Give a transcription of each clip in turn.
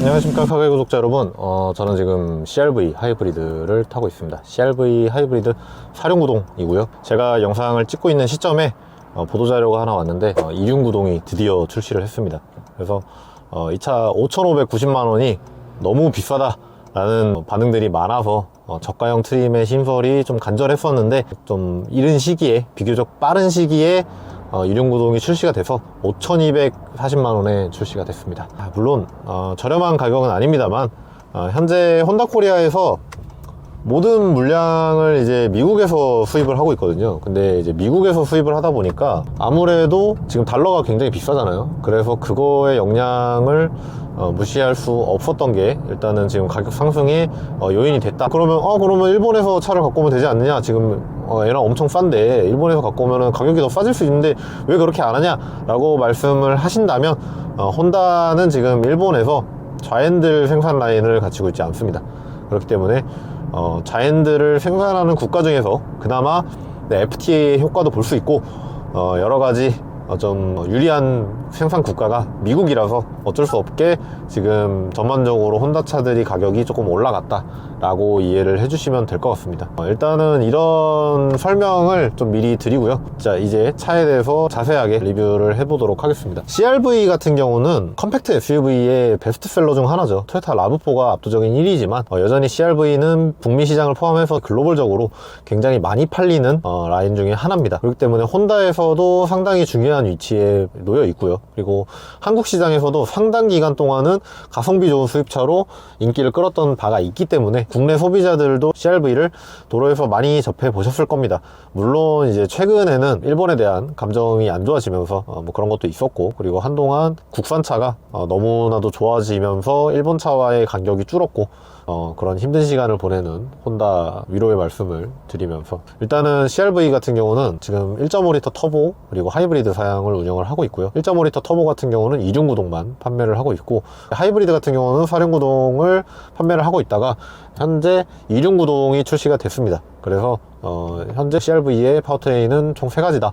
안녕하십니까 카카오 구독자 여러분. 저는 지금 CRV 하이브리드를 타고 있습니다. CRV 하이브리드 사륜구동이고요. 제가 영상을 찍고 있는 시점에 보도자료가 하나 왔는데 2륜구동이 드디어 출시를 했습니다. 그래서 이 차 5,590만원이 너무 비싸다 라는 반응들이 많아서 저가형 트림의 신설이 좀 간절했었는데, 좀 이른 시기에, 비교적 빠른 시기에 2륜구동이 출시가 돼서 5,240만원에 출시가 됐습니다. 물론 저렴한 가격은 아닙니다만, 현재 혼다코리아에서 모든 물량을 이제 미국에서 수입을 하고 있거든요. 근데 이제 미국에서 수입을 하다 보니까 아무래도 지금 달러가 굉장히 비싸잖아요. 그래서 그거의 영향을 무시할 수 없었던 게 일단은 지금 가격 상승의 요인이 됐다. 그러면 일본에서 차를 갖고 오면 되지 않느냐, 지금 얘랑 엄청 싼데 일본에서 갖고 오면 가격이 더 싸질 수 있는데 왜 그렇게 안 하냐 라고 말씀을 하신다면, 혼다는 지금 일본에서 좌핸들 생산 라인을 갖추고 있지 않습니다. 그렇기 때문에 자핸들을 생산하는 국가 중에서 그나마 FTA 효과도 볼 수 있고 여러가지 좀 유리한 생산 국가가 미국이라서 어쩔 수 없게 지금 전반적으로 혼다 차들이 가격이 조금 올라갔다 라고 이해를 해주시면 될 것 같습니다. 일단은 이런 설명을 좀 미리 드리고요. 자, 이제 차에 대해서 자세하게 리뷰를 해보도록 하겠습니다. CRV 같은 경우는 컴팩트 SUV의 베스트셀러 중 하나죠. 토요타 라브4가 압도적인 1위지만 여전히 CRV는 북미 시장을 포함해서 글로벌적으로 굉장히 많이 팔리는 라인 중에 하나입니다. 그렇기 때문에 혼다에서도 상당히 중요한 위치에 놓여 있고요. 그리고 한국 시장에서도 상당 기간 동안은 가성비 좋은 수입차로 인기를 끌었던 바가 있기 때문에 국내 소비자들도 CRV를 도로에서 많이 접해 보셨을 겁니다. 물론 이제 최근에는 일본에 대한 감정이 안 좋아지면서 뭐 그런 것도 있었고, 그리고 한동안 국산차가 너무나도 좋아지면서 일본 차와의 간격이 줄었고, 그런 힘든 시간을 보내는 혼다 위로의 말씀을 드리면서, 일단은 CRV 같은 경우는 지금 1.5L 터보 그리고 하이브리드 사양을 운영을 하고 있고요. 1.5L 터보 같은 경우는 2륜구동만 판매를 하고 있고, 하이브리드 같은 경우는 4륜구동을 판매를 하고 있다가 현재 2륜구동이 출시가 됐습니다. 그래서 현재 CRV의 파워트레인은 총 3가지다.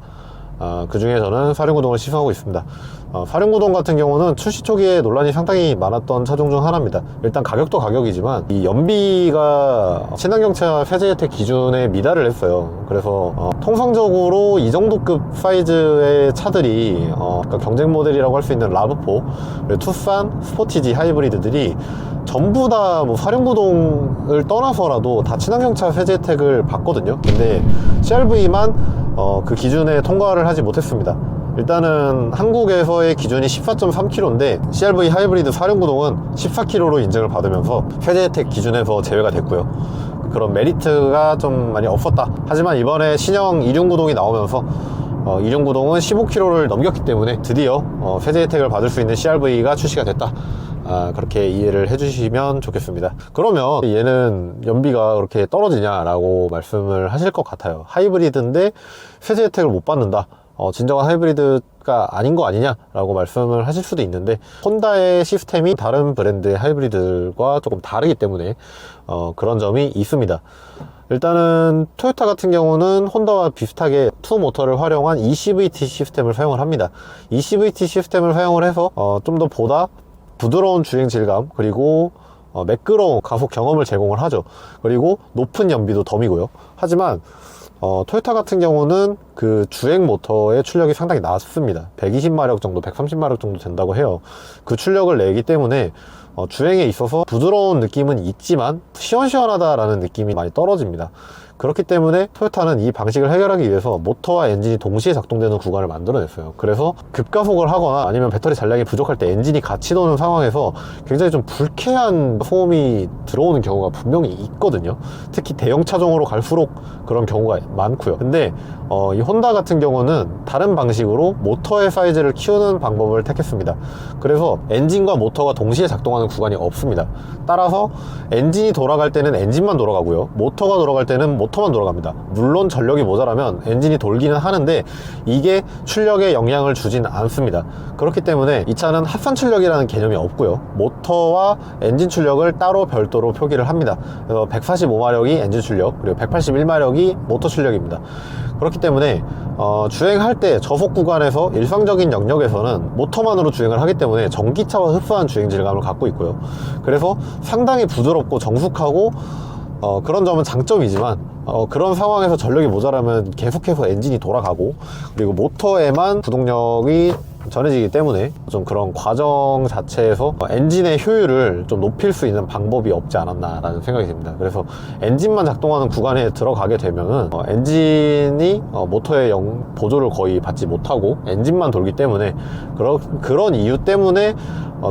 그 중에 저는 4륜구동을 시승하고 있습니다. 4륜구동 같은 경우는 출시 초기에 논란이 상당히 많았던 차종 중 하나입니다. 일단 가격도 가격이지만 이 연비가 친환경차 세제 혜택 기준에 미달을 했어요. 그래서 통상적으로 이 정도급 사이즈의 차들이 그러니까 경쟁 모델이라고 할 수 있는 라브4, 투싼, 스포티지 하이브리드들이 전부 다 뭐 4륜구동을 떠나서라도 다 친환경차 세제 혜택을 받거든요. 근데 CRV만 그 기준에 통과를 하지 못했습니다. 일단은 한국에서의 기준이 14.3kg인데 CRV 하이브리드 4륜구동은 14kg로 인증을 받으면서 세제 혜택 기준에서 제외가 됐고요. 그런 메리트가 좀 많이 없었다. 하지만 이번에 신형 2륜구동이 나오면서 2륜구동은 15kg를 넘겼기 때문에 드디어 세제 혜택을 받을 수 있는 CRV가 출시가 됐다. 그렇게 이해를 해주시면 좋겠습니다. 그러면 얘는 연비가 그렇게 떨어지냐 라고 말씀을 하실 것 같아요. 하이브리드인데 세제 혜택을 못 받는다, 진정한 하이브리드가 아닌 거 아니냐 라고 말씀을 하실 수도 있는데, 혼다의 시스템이 다른 브랜드의 하이브리드들과 조금 다르기 때문에 그런 점이 있습니다. 일단은 토요타 같은 경우는 혼다와 비슷하게 투 모터를 활용한 ECVT 시스템을 사용을 합니다. ECVT 시스템을 사용을 해서 좀 더 보다 부드러운 주행 질감, 그리고 매끄러운 가속 경험을 제공을 하죠. 그리고 높은 연비도 덤이고요. 하지만 토요타 같은 경우는 그 주행 모터의 출력이 상당히 낮습니다. 120마력 정도, 130마력 정도 된다고 해요. 그 출력을 내기 때문에 주행에 있어서 부드러운 느낌은 있지만 시원시원하다라는 느낌이 많이 떨어집니다. 그렇기 때문에 토요타는 이 방식을 해결하기 위해서 모터와 엔진이 동시에 작동되는 구간을 만들어냈어요. 그래서 급가속을 하거나 아니면 배터리 잔량이 부족할 때 엔진이 같이 도는 상황에서 굉장히 좀 불쾌한 소음이 들어오는 경우가 분명히 있거든요. 특히 대형 차종으로 갈수록 그런 경우가 많고요. 근데 이 혼다 같은 경우는 다른 방식으로 모터의 사이즈를 키우는 방법을 택했습니다. 그래서 엔진과 모터가 동시에 작동하는 구간이 없습니다. 따라서 엔진이 돌아갈 때는 엔진만 돌아가고요, 모터가 돌아갈 때는 모터만 돌아갑니다. 물론 전력이 모자라면 엔진이 돌기는 하는데 이게 출력에 영향을 주진 않습니다. 그렇기 때문에 이 차는 합산 출력이라는 개념이 없고요, 모터와 엔진 출력을 따로 별도로 표기를 합니다. 그래서 145마력이 엔진 출력, 그리고 181마력이 모터 출력입니다. 그렇기 때문에 주행할 때 저속 구간에서 일상적인 영역에서는 모터만으로 주행을 하기 때문에 전기차와 흡사한 주행 질감을 갖고 있고요. 그래서 상당히 부드럽고 정숙하고 그런 점은 장점이지만 그런 상황에서 전력이 모자라면 계속해서 엔진이 돌아가고, 그리고 모터에만 구동력이 전해지기 때문에 좀 그런 과정 자체에서 엔진의 효율을 좀 높일 수 있는 방법이 없지 않았나 라는 생각이 듭니다. 그래서 엔진만 작동하는 구간에 들어가게 되면은 엔진이 모터의 보조를 거의 받지 못하고 엔진만 돌기 때문에 그런 이유 때문에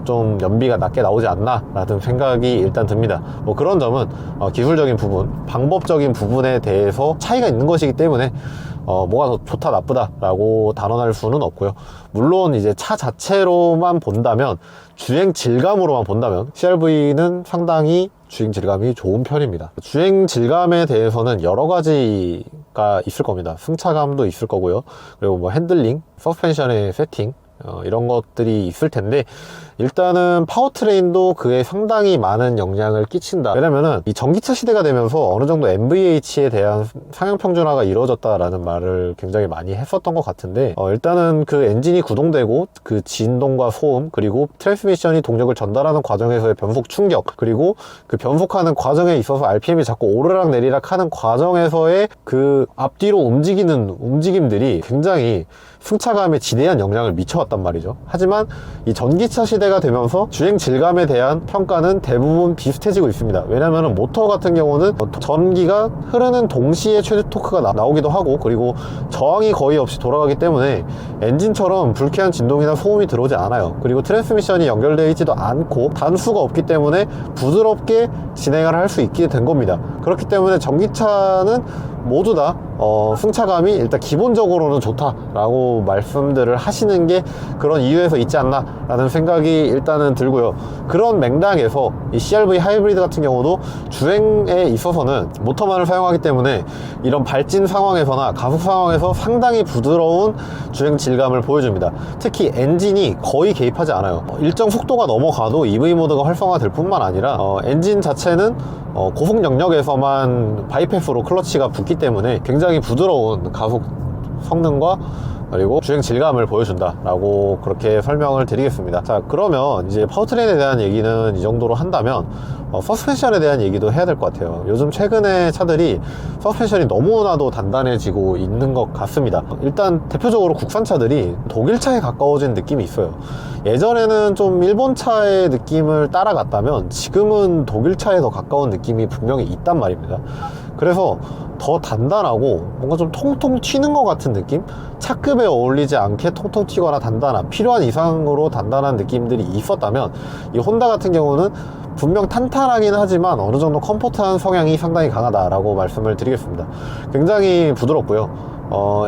좀 연비가 낮게 나오지 않나 라는 생각이 일단 듭니다. 뭐 그런 점은 기술적인 부분, 방법적인 부분에 대해서 차이가 있는 것이기 때문에 뭐가 더 좋다 나쁘다 라고 단언할 수는 없고요. 물론 이제 차 자체로만 본다면, 주행 질감으로만 본다면 CR-V는 상당히 주행 질감이 좋은 편입니다. 주행 질감에 대해서는 여러 가지가 있을 겁니다. 승차감도 있을 거고요, 그리고 뭐 핸들링, 서스펜션의 세팅, 이런 것들이 있을 텐데, 일단은 파워트레인도 그에 상당히 많은 영향을 끼친다. 왜냐면은 이 전기차 시대가 되면서 어느 정도 NVH에 대한 상향 평준화가 이루어졌다라는 말을 굉장히 많이 했었던 것 같은데, 일단은 그 엔진이 구동되고 그 진동과 소음, 그리고 트랜스미션이 동력을 전달하는 과정에서의 변속 충격, 그리고 그 변속하는 과정에 있어서 RPM이 자꾸 오르락 내리락 하는 과정에서의 그 앞뒤로 움직이는 움직임들이 굉장히 승차감에 지대한 영향을 미쳐왔단 말이죠. 하지만 이 전기차 시대가 되면서 주행 질감에 대한 평가는 대부분 비슷해지고 있습니다. 왜냐하면 모터 같은 경우는 전기가 흐르는 동시에 최대 토크가 나오기도 하고, 그리고 저항이 거의 없이 돌아가기 때문에 엔진처럼 불쾌한 진동이나 소음이 들어오지 않아요. 그리고 트랜스미션이 연결되어 있지도 않고 단수가 없기 때문에 부드럽게 진행을 할 수 있게 된 겁니다. 그렇기 때문에 전기차는 모두 다 승차감이 일단 기본적으로는 좋다라고 말씀들을 하시는 게 그런 이유에서 있지 않나 라는 생각이 일단은 들고요. 그런 맥락에서 이 CR-V 하이브리드 같은 경우도 주행에 있어서는 모터만을 사용하기 때문에 이런 발진 상황에서나 가속 상황에서 상당히 부드러운 주행 질감을 보여줍니다. 특히 엔진이 거의 개입하지 않아요. 일정 속도가 넘어가도 EV 모드가 활성화될 뿐만 아니라 엔진 자체는 고속 영역에서만 바이패스로 클러치가 붙기 때문에 굉장히 부드러운 가속 성능과 그리고 주행 질감을 보여준다 라고 그렇게 설명을 드리겠습니다. 자, 그러면 이제 파워트레인에 대한 얘기는 이 정도로 한다면 서스펜션에 대한 얘기도 해야 될 것 같아요. 요즘 최근에 차들이 서스펜션이 너무나도 단단해지고 있는 것 같습니다. 일단 대표적으로 국산차들이 독일차에 가까워진 느낌이 있어요. 예전에는 좀 일본차의 느낌을 따라갔다면 지금은 독일차에 더 가까운 느낌이 분명히 있단 말입니다. 그래서 더 단단하고 뭔가 좀 통통 튀는 것 같은 느낌? 차급에 어울리지 않게 통통 튀거나 단단한, 필요한 이상으로 단단한 느낌들이 있었다면 이 혼다 같은 경우는 분명 탄탄하긴 하지만 어느 정도 컴포트한 성향이 상당히 강하다라고 말씀을 드리겠습니다. 굉장히 부드럽고요.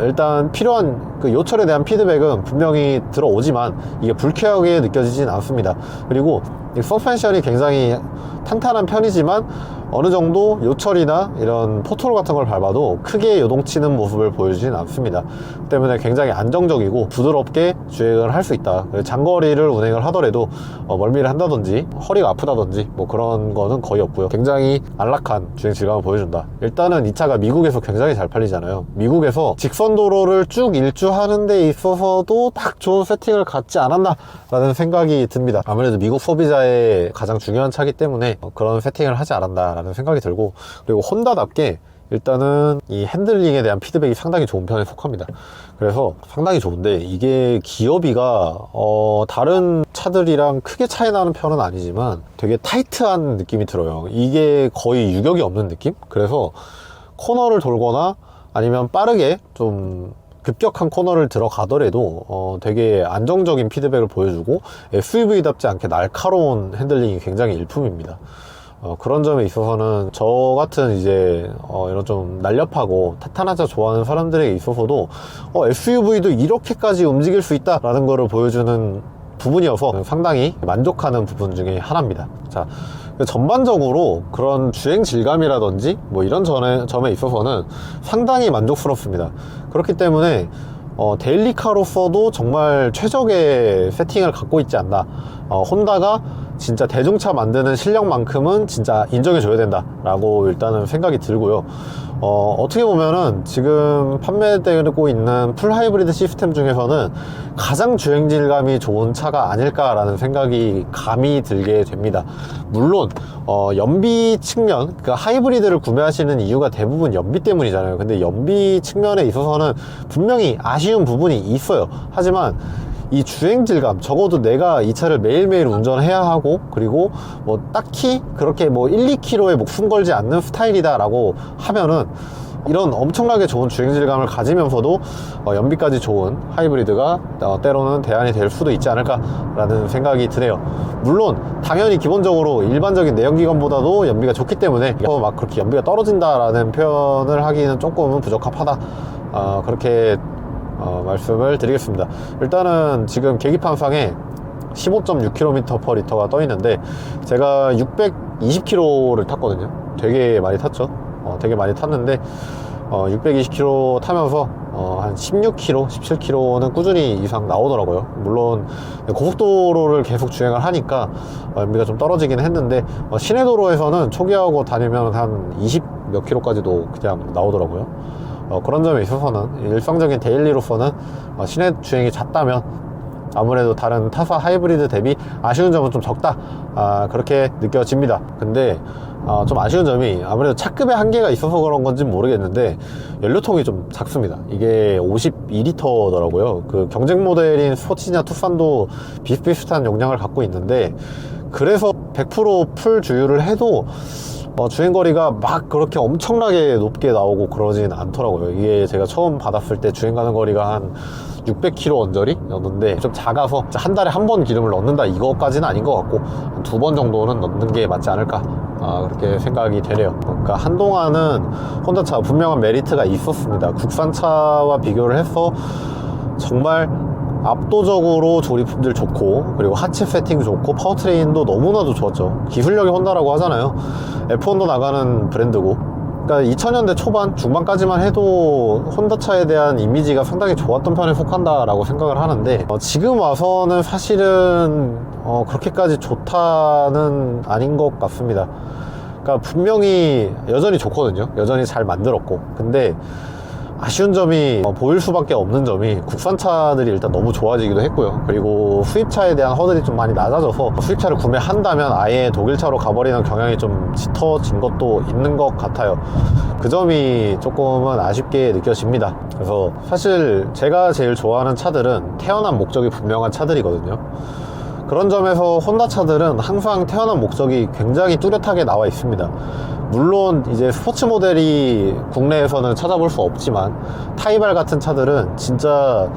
일단 필요한 그 요철에 대한 피드백은 분명히 들어오지만 이게 불쾌하게 느껴지진 않습니다. 그리고 이 서스펜션이 굉장히 탄탄한 편이지만 어느 정도 요철이나 이런 포트롤 같은 걸 밟아도 크게 요동치는 모습을 보여주진 않습니다. 때문에 굉장히 안정적이고 부드럽게 주행을 할 수 있다. 장거리를 운행을 하더라도 멀미를 한다든지 허리가 아프다든지 뭐 그런 거는 거의 없고요. 굉장히 안락한 주행 질감을 보여준다. 일단은 이 차가 미국에서 굉장히 잘 팔리잖아요. 미국에서 직선 도로를 쭉 일주하는 데 있어서도 딱 좋은 세팅을 갖지 않았나 라는 생각이 듭니다. 아무래도 미국 소비자의 가장 중요한 차기 때문에 그런 세팅을 하지 않았나 라는 생각이 들고, 그리고 혼다답게 일단은 이 핸들링에 대한 피드백이 상당히 좋은 편에 속합니다. 그래서 상당히 좋은데, 이게 기어비가 다른 차들이랑 크게 차이 나는 편은 아니지만 되게 타이트한 느낌이 들어요. 이게 거의 유격이 없는 느낌? 그래서 코너를 돌거나 아니면 빠르게 좀 급격한 코너를 들어가더라도 되게 안정적인 피드백을 보여주고 SUV답지 않게 날카로운 핸들링이 굉장히 일품입니다. 그런 점에 있어서는 저 같은 이제 이런 좀 날렵하고 탄탄한 차 좋아하는 사람들에게 있어서도 SUV도 이렇게까지 움직일 수 있다 라는 거를 보여주는 부분이어서 상당히 만족하는 부분 중에 하나입니다. 자, 전반적으로 그런 주행 질감이라든지 뭐 이런 점에 있어서는 상당히 만족스럽습니다. 그렇기 때문에 데일리카로서도 정말 최적의 세팅을 갖고 있지 않나. 혼다가 진짜 대중차 만드는 실력만큼은 진짜 인정해줘야 된다 라고 일단은 생각이 들고요. 어떻게 보면은 지금 판매되고 있는 풀 하이브리드 시스템 중에서는 가장 주행 질감이 좋은 차가 아닐까라는 생각이 감이 들게 됩니다. 물론 연비 측면, 그러니까 하이브리드를 구매하시는 이유가 대부분 연비 때문이잖아요. 근데 연비 측면에 있어서는 분명히 아쉬운 부분이 있어요. 하지만 이 주행 질감, 적어도 내가 이 차를 매일매일 운전해야 하고, 그리고 뭐 딱히 그렇게 뭐 1, 2km에 목숨 걸지 않는 스타일이다 라고 하면은 이런 엄청나게 좋은 주행 질감을 가지면서도 연비까지 좋은 하이브리드가 때로는 대안이 될 수도 있지 않을까 라는 생각이 드네요. 물론 당연히 기본적으로 일반적인 내연기관보다도 연비가 좋기 때문에 막 그렇게 연비가 떨어진다 라는 표현을 하기는 조금은 부적합하다, 그렇게 말씀을 드리겠습니다. 일단은 지금 계기판상에 15.6km/L가 떠 있는데 제가 620km를 탔거든요. 되게 많이 탔죠. 되게 많이 탔는데 620km 타면서 한 16km, 17km는 꾸준히 이상 나오더라고요. 물론 고속도로를 계속 주행을 하니까 연비가 좀 떨어지긴 했는데 시내도로에서는 초기화하고 다니면 한 20 몇 킬로까지도 그냥 나오더라고요. 그런 점에 있어서는 일상적인 데일리로서는 시내 주행이 잦다면 아무래도 다른 타사 하이브리드 대비 아쉬운 점은 좀 적다, 그렇게 느껴집니다. 근데 좀 아쉬운 점이 아무래도 차급의 한계가 있어서 그런 건지 모르겠는데 연료통이 좀 작습니다. 이게 52L더라고요. 그 경쟁 모델인 스포티지나 투싼도 비슷비슷한 용량을 갖고 있는데, 그래서 100% 풀 주유를 해도 주행거리가 막 그렇게 엄청나게 높게 나오고 그러진 않더라고요. 이게 제가 처음 받았을 때 주행 가는 거리가 한 600km 언저리였는데 좀 작아서 한 달에 한 번 기름을 넣는다 이거까지는 아닌 것 같고 한 2번 정도는 넣는 게 맞지 않을까, 그렇게 생각이 되네요. 그러니까 한동안은 혼다차 분명한 메리트가 있었습니다. 국산차와 비교를 해서 정말 압도적으로 조립품질 좋고, 그리고 하체 세팅 좋고, 파워트레인도 너무나도 좋았죠. 기술력이 혼다라고 하잖아요. F1도 나가는 브랜드고, 그러니까 2000년대 초반, 중반까지만 해도 혼다차에 대한 이미지가 상당히 좋았던 편에 속한다라고 생각을 하는데, 지금 와서는 사실은 그렇게까지 좋다는 아닌 것 같습니다. 그러니까 분명히 여전히 좋거든요. 여전히 잘 만들었고. 근데 아쉬운 점이 보일 수밖에 없는 점이 국산차들이 일단 너무 좋아지기도 했고요. 그리고 수입차에 대한 허들이 좀 많이 낮아져서 수입차를 구매한다면 아예 독일차로 가버리는 경향이 좀 짙어진 것도 있는 것 같아요. 그 점이 조금은 아쉽게 느껴집니다. 그래서 사실 제가 제일 좋아하는 차들은 태어난 목적이 분명한 차들이거든요. 그런 점에서 혼다 차들은 항상 태어난 목적이 굉장히 뚜렷하게 나와 있습니다. 물론 이제 스포츠 모델이 국내에서는 찾아볼 수 없지만 타이발 같은 차들은 진짜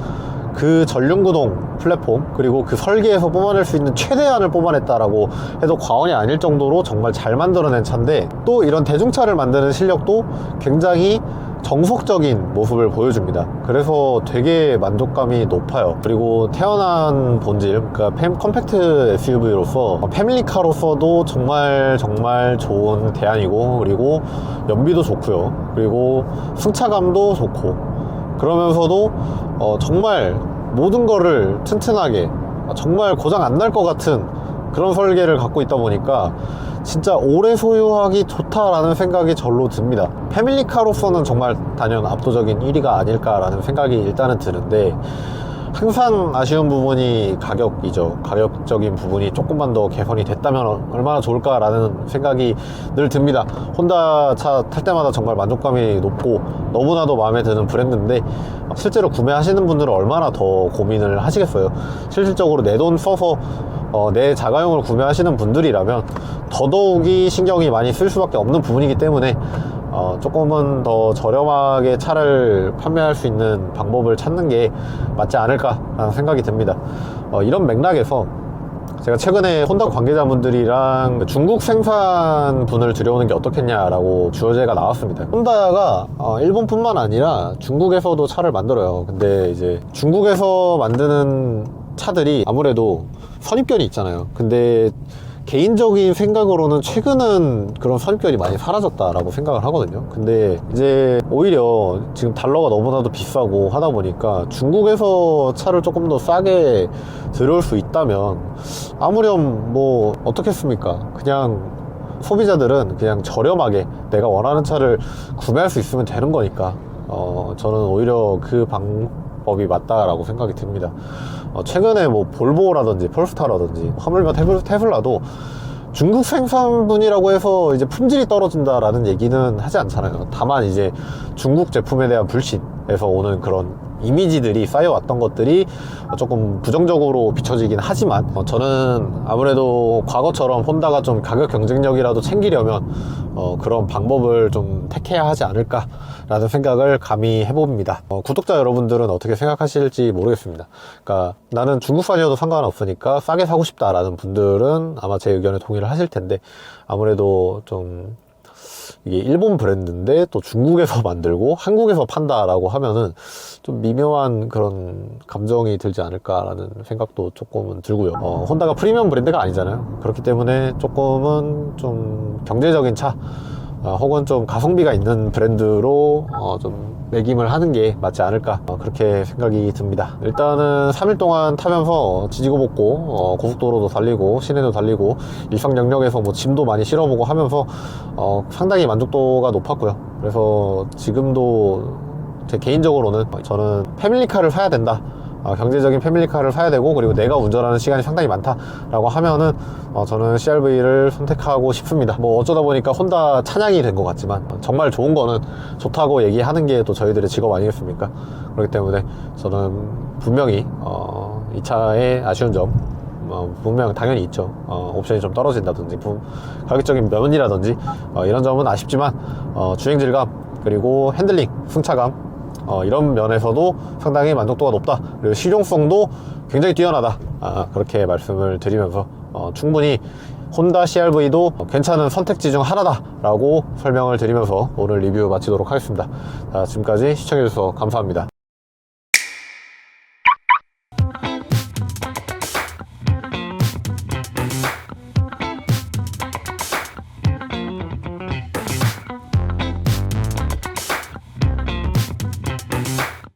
그 전륜구동 플랫폼, 그리고 그 설계에서 뽑아낼 수 있는 최대한을 뽑아냈다라고 해도 과언이 아닐 정도로 정말 잘 만들어낸 차인데, 또 이런 대중차를 만드는 실력도 굉장히 정석적인 모습을 보여줍니다. 그래서 되게 만족감이 높아요. 그리고 태어난 본질, 그러니까 컴팩트 SUV로서 패밀리카로서도 정말 좋은 대안이고, 그리고 연비도 좋고요. 그리고 승차감도 좋고, 그러면서도 정말 모든 거를 튼튼하게, 정말 고장 안 날 것 같은 그런 설계를 갖고 있다 보니까 진짜 오래 소유하기 좋다라는 생각이 절로 듭니다. 패밀리카로서는 정말 단연 압도적인 1위가 아닐까라는 생각이 일단은 드는데, 항상 아쉬운 부분이 가격이죠. 가격적인 부분이 조금만 더 개선이 됐다면 얼마나 좋을까라는 생각이 늘 듭니다. 혼다 차 탈 때마다 정말 만족감이 높고 너무나도 마음에 드는 브랜드인데, 실제로 구매하시는 분들은 얼마나 더 고민을 하시겠어요. 실질적으로 내 돈 써서 내 자가용을 구매하시는 분들이라면 더더욱이 신경이 많이 쓸 수밖에 없는 부분이기 때문에 조금은 더 저렴하게 차를 판매할 수 있는 방법을 찾는 게 맞지 않을까 라는 생각이 듭니다. 이런 맥락에서 제가 최근에 혼다 관계자분들이랑 중국 생산분을 들여오는 게 어떻겠냐라고 주제가 나왔습니다. 혼다가 일본뿐만 아니라 중국에서도 차를 만들어요. 근데 이제 중국에서 만드는 차들이 아무래도 선입견이 있잖아요. 근데 개인적인 생각으로는 최근은 그런 선입견이 많이 사라졌다라고 생각을 하거든요. 근데 이제 오히려 지금 달러가 너무나도 비싸고 하다 보니까 중국에서 차를 조금 더 싸게 들어올 수 있다면 아무렴 뭐 어떻겠습니까? 그냥 소비자들은 그냥 저렴하게 내가 원하는 차를 구매할 수 있으면 되는 거니까 저는 오히려 그 방법이 맞다라고 생각이 듭니다. 최근에 뭐 볼보라든지 폴스타라든지 하물며 테슬라도 중국 생산분이라고 해서 이제 품질이 떨어진다라는 얘기는 하지 않잖아요. 다만 이제 중국 제품에 대한 불신에서 오는 그런 이미지들이 쌓여왔던 것들이 조금 부정적으로 비춰지긴 하지만 저는 아무래도 과거처럼 혼다가 좀 가격 경쟁력이라도 챙기려면 그런 방법을 좀 택해야 하지 않을까 라는 생각을 감히 해봅니다. 구독자 여러분들은 어떻게 생각하실지 모르겠습니다. 그러니까 나는 중국산이어도 상관없으니까 싸게 사고 싶다라는 분들은 아마 제 의견에 동의를 하실 텐데, 아무래도 좀 이게 일본 브랜드인데 또 중국에서 만들고 한국에서 판다라고 하면은 좀 미묘한 그런 감정이 들지 않을까라는 생각도 조금은 들고요. 혼다가 프리미엄 브랜드가 아니잖아요. 그렇기 때문에 조금은 좀 경제적인 차 혹은 좀 가성비가 있는 브랜드로 좀 매김을 하는 게 맞지 않을까 그렇게 생각이 듭니다. 일단은 3일 동안 타면서 지지고 볶고 고속도로도 달리고 시내도 달리고 일상 영역에서 뭐 짐도 많이 실어보고 하면서 상당히 만족도가 높았고요. 그래서 지금도 제 개인적으로는 저는 패밀리카를 사야 된다, 경제적인 패밀리카를 사야 되고, 그리고 내가 운전하는 시간이 상당히 많다라고 하면은 저는 CR-V를 선택하고 싶습니다. 뭐 어쩌다 보니까 혼다 찬양이 된 것 같지만 정말 좋은 거는 좋다고 얘기하는 게 또 저희들의 직업 아니겠습니까? 그렇기 때문에 저는 분명히 이 차의 아쉬운 점 분명 당연히 있죠. 옵션이 좀 떨어진다든지 가격적인 면이라든지 이런 점은 아쉽지만 주행질감 그리고 핸들링, 승차감 이런 면에서도 상당히 만족도가 높다, 그리고 실용성도 굉장히 뛰어나다, 그렇게 말씀을 드리면서 충분히 혼다 CR-V도 괜찮은 선택지 중 하나다 라고 설명을 드리면서 오늘 리뷰 마치도록 하겠습니다. 지금까지 시청해주셔서 감사합니다.